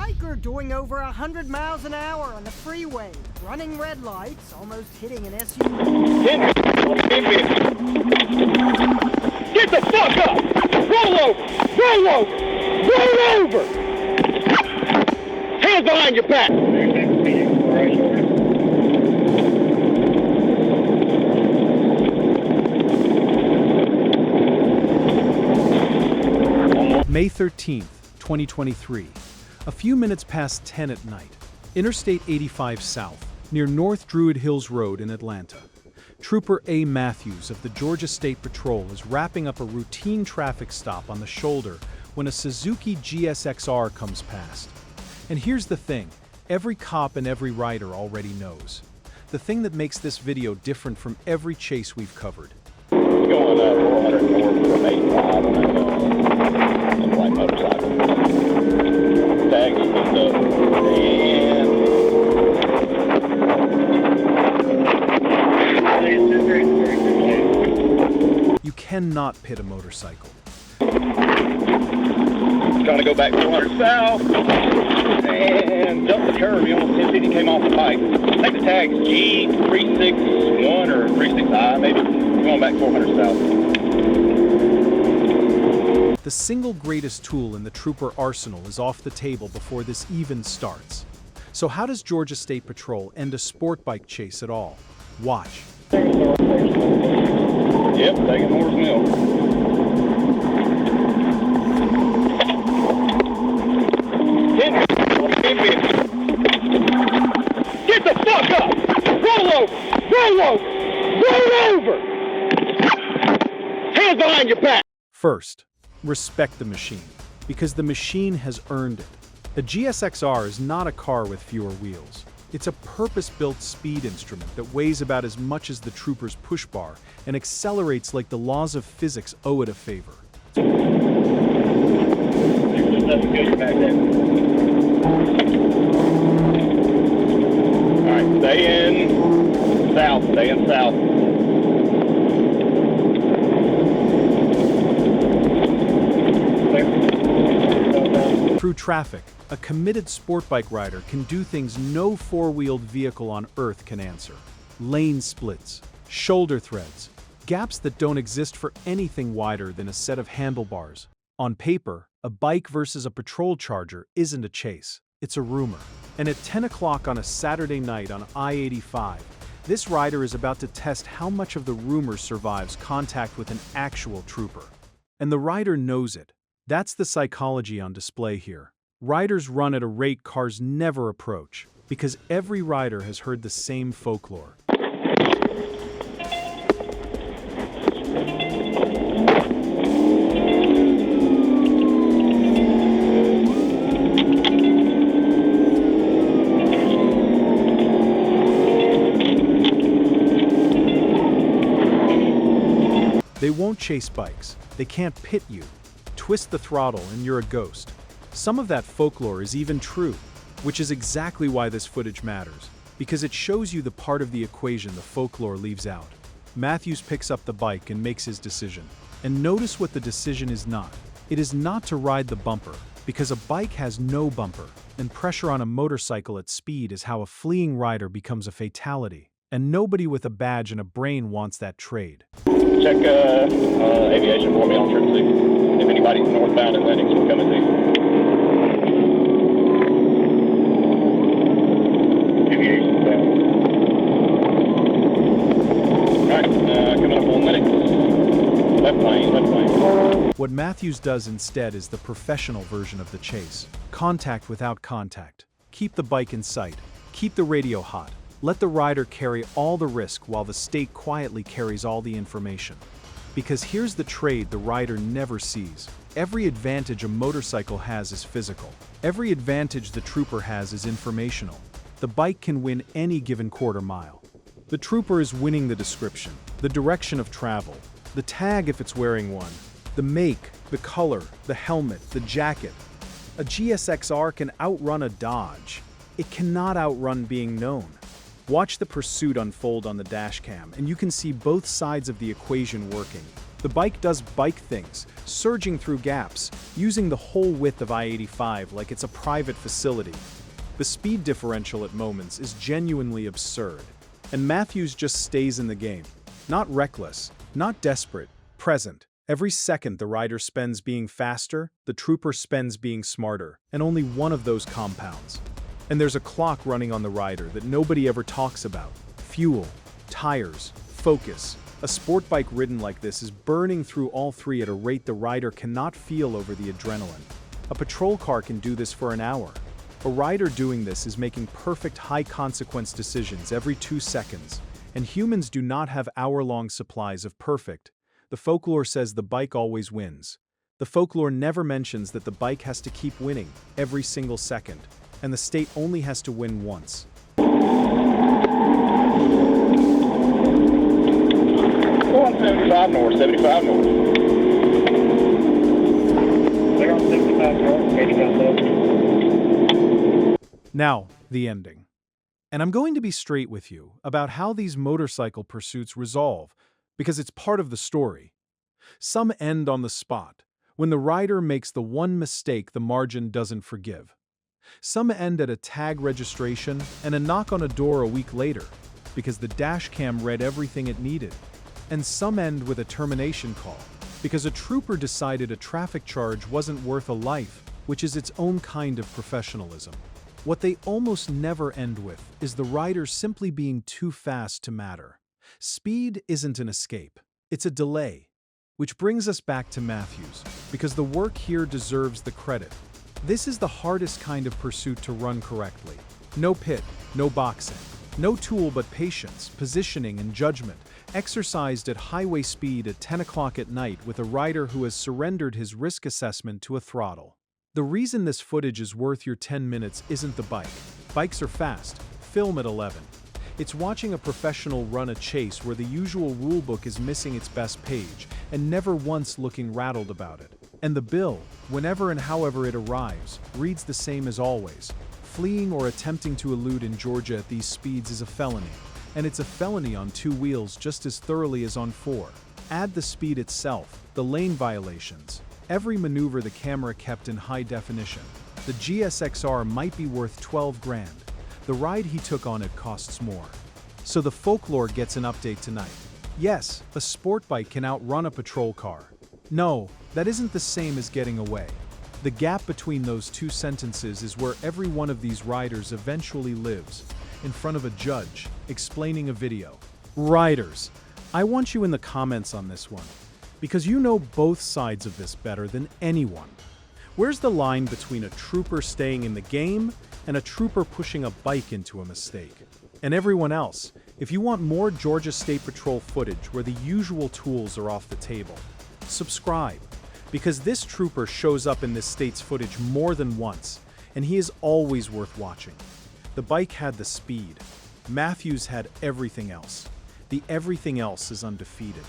biker doing over 100 miles an hour on the freeway, running red lights, almost hitting an SUV. Get the fuck up! Roll over! Roll over! Roll over! Hands behind your back! May 13th, 2023. A few minutes past 10 at night. Interstate 85 South, near North Druid Hills Rd in Atlanta. Trooper A. Mathews of the Georgia State Patrol is wrapping up a routine traffic stop on the shoulder when a Suzuki GSX-R comes past. And here's the thing, every cop and every rider already knows. The thing that makes this video different from every chase we've covered. Going 400 north from 85 on a white motorcycle. Tag is picked up and You cannot pit a motorcycle. trying to go back 400 south and jumped the curve. He almost 1050 came off the bike. I think the tag's G361 or 36I maybe. Going back 400 south. The single greatest tool in the Trooper arsenal is off the table before this even starts. So how does Georgia State Patrol end a sport bike chase at all? Watch. Yep, taking Moore's Mill. Get the fuck up! Roll over! Roll over! Roll over! Hands behind your back! First, respect the machine, because the machine has earned it. A GSX-R is not a car with fewer wheels. It's a purpose-built speed instrument that weighs about as much as the Trooper's push bar and accelerates like the laws of physics owe it a favor. Alright, stay in south, stay in south. Through traffic, a committed sport bike rider can do things no four-wheeled vehicle on Earth can answer. Lane splits, shoulder threads, gaps that don't exist for anything wider than a set of handlebars. On paper, a bike versus a patrol charger isn't a chase, it's a rumor. And at 10 o'clock on a Saturday night on I-85, this rider is about to test how much of the rumor survives contact with an actual trooper. And the rider knows it. That's the psychology on display here. Riders run at a rate cars never approach, because every rider has heard the same folklore. They won't chase bikes. They can't pit you. Twist the throttle and you're a ghost. Some of that folklore is even true, which is exactly why this footage matters, because it shows you the part of the equation the folklore leaves out. Mathews picks up the bike and makes his decision. And notice what the decision is not. It is not to ride the bumper, because a bike has no bumper, and pressure on a motorcycle at speed is how a fleeing rider becomes a fatality. And nobody with a badge and a brain wants that trade. Check aviation for me on trip 6. If anybody's northbound Atlantic, we're coming to you. Aviation's down. Alright, coming up on medics. Left lane, left lane. What Mathews does instead is the professional version of the chase. Contact without contact. Keep the bike in sight. Keep the radio hot. Let the rider carry all the risk while the state quietly carries all the information. Because here's the trade the rider never sees. Every advantage a motorcycle has is physical. Every advantage the trooper has is informational. The bike can win any given quarter mile. The trooper is winning the description, the direction of travel, the tag if it's wearing one, the make, the color, the helmet, the jacket. A GSX-R can outrun a Dodge. It cannot outrun being known. Watch the pursuit unfold on the dashcam, and you can see both sides of the equation working. The bike does bike things, surging through gaps, using the whole width of I-85 like it's a private facility. The speed differential at moments is genuinely absurd, and Mathews just stays in the game. Not reckless, not desperate, present. Every second the rider spends being faster, the trooper spends being smarter, and only one of those compounds. And there's a clock running on the rider that nobody ever talks about. Fuel, tires, focus. A sport bike ridden like this is burning through all three at a rate the rider cannot feel over the adrenaline. A patrol car can do this for an hour. A rider doing this is making perfect high-consequence decisions every 2 seconds, and humans do not have hour-long supplies of perfect. The folklore says the bike always wins. The folklore never mentions that the bike has to keep winning every single second, and the state only has to win once. Going 75 north, 75 north. They're on 75 north, 85 left. Now, the ending. And I'm going to be straight with you about how these motorcycle pursuits resolve, because it's part of the story. Some end on the spot, when the rider makes the one mistake the margin doesn't forgive. Some end at a tag registration and a knock on a door a week later, because the dashcam read everything it needed. And some end with a termination call, because a trooper decided a traffic charge wasn't worth a life, which is its own kind of professionalism. What they almost never end with is the rider simply being too fast to matter. Speed isn't an escape, it's a delay. Which brings us back to Mathews, because the work here deserves the credit. This is the hardest kind of pursuit to run correctly. No pit, no boxing, no tool but patience, positioning, and judgment, exercised at highway speed at 10 o'clock at night with a rider who has surrendered his risk assessment to a throttle. The reason this footage is worth your 10 minutes isn't the bike. Bikes are fast, film at 11. It's watching a professional run a chase where the usual rulebook is missing its best page and never once looking rattled about it. And the bill, whenever and however it arrives, reads the same as always. Fleeing or attempting to elude in Georgia at these speeds is a felony. And it's a felony on 2 wheels just as thoroughly as on 4. Add the speed itself, the lane violations, every maneuver the camera kept in high definition. The GSX-R might be worth 12 grand. The ride he took on it costs more. So the folklore gets an update tonight. Yes, a sport bike can outrun a patrol car. No, that isn't the same as getting away. The gap between those two sentences is where every one of these riders eventually lives, in front of a judge, explaining a video. Riders, I want you in the comments on this one, because you know both sides of this better than anyone. Where's the line between a trooper staying in the game and a trooper pushing a bike into a mistake? And everyone else, if you want more Georgia State Patrol footage where the usual tools are off the table, subscribe, because this trooper shows up in this state's footage more than once, and he is always worth watching. The bike had the speed. Mathews had everything else. The everything else is undefeated.